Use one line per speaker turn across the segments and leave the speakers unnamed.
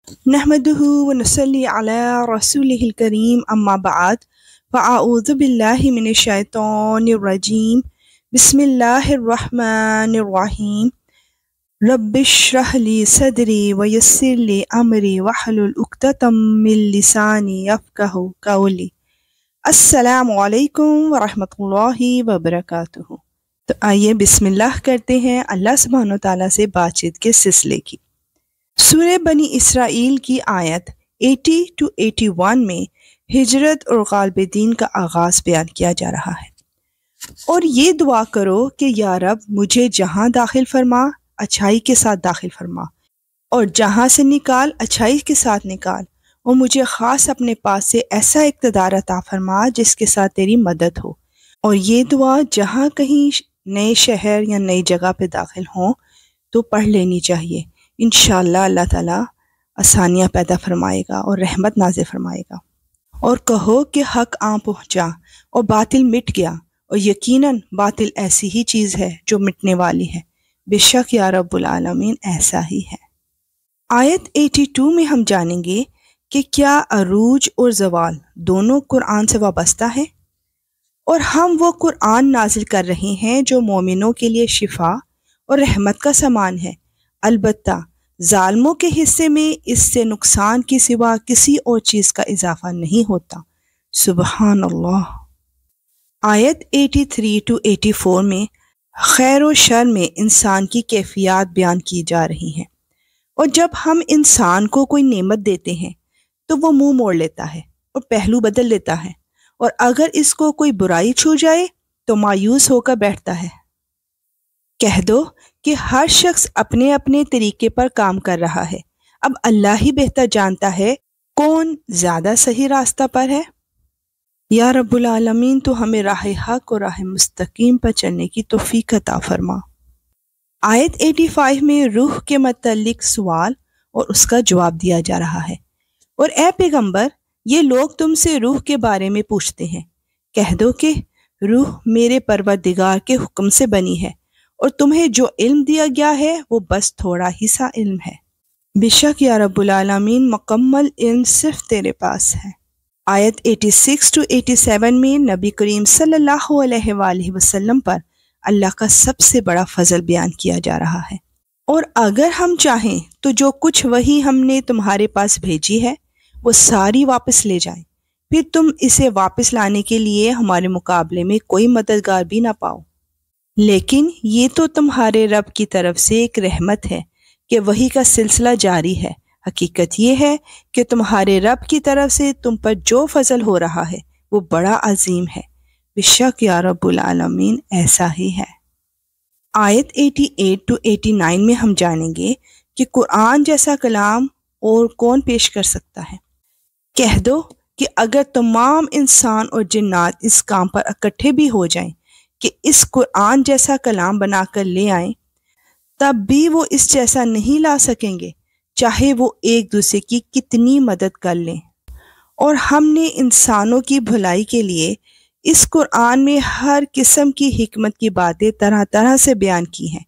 نحمده ونصلي على رسوله الكريم أما بعد فأعوذ بالله من الشيطان الرجيم بسم الله الرحمن الرحيم رب اشرح لي صدري ويسر لي أمري واحلل عقدة من لساني يفقهوا قولي السلام علیکم ورحمۃ اللہ وبرکاتہ۔ تو آئیے بسم اللہ کرتے ہیں اللہ سبحانہ و تعالیٰ سے بات چیت کے سلسلے کی۔ سورہ بنی اسرائیل کی آیت 80 to 81 میں ہجرت اور غالب دین کا آغاز بیان کیا جا رہا ہے۔ اور یہ دعا کرو کہ یا رب مجھے جہاں داخل فرما اچھائی کے ساتھ داخل فرما، اور جہاں سے نکال اچھائی کے ساتھ نکال، اور مجھے خاص اپنے پاس سے ایسا اقتدار عطا فرما جس کے ساتھ تیری مدد ہو۔ اور یہ دعا جہاں کہیں نئے شہر یا نئی جگہ پہ داخل ہوں تو پڑھ لینی چاہیے۔ انشاءاللہ اللہ تعالیٰ آسانیاں پیدا فرمائے گا اور رحمت نازل فرمائے گا۔ اور کہو کہ حق آن پہنچا اور باطل مٹ گیا، اور یقیناً باطل ایسی ہی چیز ہے جو مٹنے والی ہے، بے شک یا رب العالمین ایسا ہی ہے۔ آیت 82 میں ہم جانیں گے کہ کیا عروج اور زوال دونوں قرآن سے وابستہ ہیں، اور ہم وہ قرآن نازل کر رہے ہیں جو مومنوں کے لیے شفا اور رحمت کا سامان ہے۔ البتہ ظالموں کے حصے میں اس سے نقصان کی سوا کسی اور چیز کا اضافہ نہیں ہوتا۔ سبحان اللہ۔ آیت 83 to 84 میں خیر و شر میں انسان کی کیفیات بیان کی جا رہی ہیں، اور جب ہم انسان کو کوئی نعمت دیتے ہیں تو وہ منہ موڑ لیتا ہے اور پہلو بدل لیتا ہے، اور اگر اس کو کوئی برائی چھو جائے تو مایوس ہو کر بیٹھتا ہے۔ کہہ دو کہ ہر شخص اپنے اپنے طریقے پر کام کر رہا ہے، اب اللہ ہی بہتر جانتا ہے کون زیادہ صحیح راستہ پر ہے۔ یا رب العالمین تو ہمیں راہ حق اور راہ مستقیم پر چلنے کی توفیق عطا فرما۔ آیت 85 میں روح کے متعلق سوال اور اس کا جواب دیا جا رہا ہے۔ اور اے پیغمبر، یہ لوگ تم سے روح کے بارے میں پوچھتے ہیں، کہہ دو کہ روح میرے پروردگار کے حکم سے بنی ہے، اور تمہیں جو علم دیا گیا ہے وہ بس تھوڑا ہی سا علم ہے۔ بے شک یا رب العالمین مکمل علم صرف تیرے پاس ہے۔ آیت 86 to 87 میں نبی کریم صلی اللہ علیہ وآلہ وسلم پر اللہ کا سب سے بڑا فضل بیان کیا جا رہا ہے۔ اور اگر ہم چاہیں تو جو کچھ وحی ہم نے تمہارے پاس بھیجی ہے وہ ساری واپس لے جائیں، پھر تم اسے واپس لانے کے لیے ہمارے مقابلے میں کوئی مددگار بھی نہ پاؤ۔ لیکن یہ تو تمہارے رب کی طرف سے ایک رحمت ہے کہ وحی کا سلسلہ جاری ہے۔ حقیقت یہ ہے کہ تمہارے رب کی طرف سے تم پر جو فضل ہو رہا ہے وہ بڑا عظیم ہے، بے شک یا رب العالمین ایسا ہی ہے۔ آیت 88 to 89 میں ہم جانیں گے کہ قرآن جیسا کلام اور کون پیش کر سکتا ہے۔ کہہ دو کہ اگر تمام انسان اور جنات اس کام پر اکٹھے بھی ہو جائیں کہ اس قرآن جیسا کلام بنا کر لے آئیں، تب بھی وہ اس جیسا نہیں لا سکیں گے، چاہے وہ ایک دوسرے کی کتنی مدد کر لیں۔ اور ہم نے انسانوں کی بھلائی کے لیے اس قرآن میں ہر قسم کی حکمت کی باتیں طرح طرح سے بیان کی ہیں،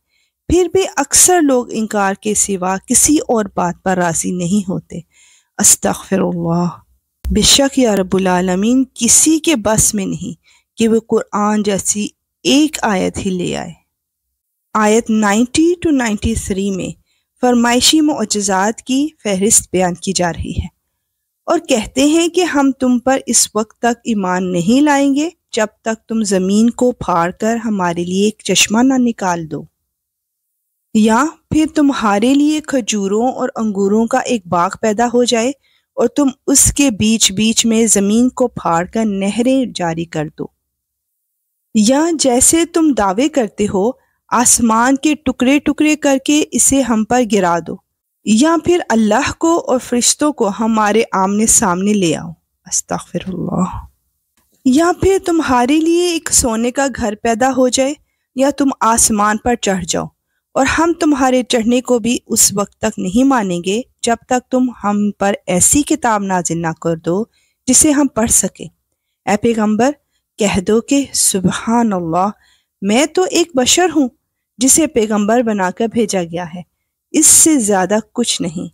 پھر بھی اکثر لوگ انکار کے سوا کسی اور بات پر راضی نہیں ہوتے۔ استغفر اللہ۔ بے شک یا رب العالمین کسی کے بس میں نہیں کہ وہ قرآن جیسی ایک آیت ہی لے آئے۔ آیت 90 to 93 میں فرمائشی معجزات کی فہرست بیان کی جا رہی ہے، اور کہتے ہیں کہ ہم تم پر اس وقت تک ایمان نہیں لائیں گے جب تک تم زمین کو پھاڑ کر ہمارے لیے ایک چشمہ نہ نکال دو، یا پھر تمہارے لیے کھجوروں اور انگوروں کا ایک باغ پیدا ہو جائے اور تم اس کے بیچ بیچ میں زمین کو پھاڑ کر نہریں جاری کر دو، یا جیسے تم دعوے کرتے ہو آسمان کے ٹکڑے ٹکڑے کر کے اسے ہم پر گرا دو، یا پھر اللہ کو اور فرشتوں کو ہمارے آمنے سامنے لے آؤ۔ استغفر اللہ۔ یا پھر تمہارے لیے ایک سونے کا گھر پیدا ہو جائے، یا تم آسمان پر چڑھ جاؤ، اور ہم تمہارے چڑھنے کو بھی اس وقت تک نہیں مانیں گے جب تک تم ہم پر ایسی کتاب نازل نہ کر دو جسے ہم پڑھ سکیں۔ اے پیغمبر، کہہ دو کہ سبحان اللہ، میں تو ایک بشر ہوں جسے پیغمبر بنا کر بھیجا گیا ہے، اس سے زیادہ کچھ نہیں۔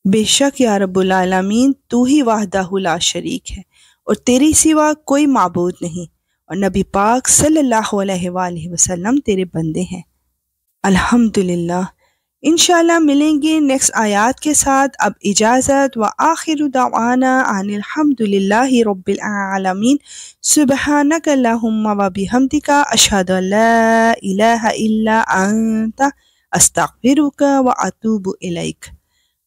بے شک یا رب العالمین تو ہی وحدہ لا شریک ہے اور تیری سوا کوئی معبود نہیں، اور نبی پاک صلی اللہ علیہ وآلہ وسلم تیرے بندے ہیں۔ الحمدللہ۔ انشاءاللہ ملیں گے نیکسٹ آیات کے ساتھ۔ اب اجازت، وآخر دعوانا ان الحمدللہ رب العالمین۔ سبحانک اللہم وبحمدک، اشہد ان لا الہ الا انت، استغفرک واتوب الیک۔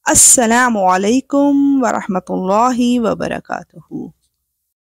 السلام علیکم ورحمۃ اللہ وبرکاتہ۔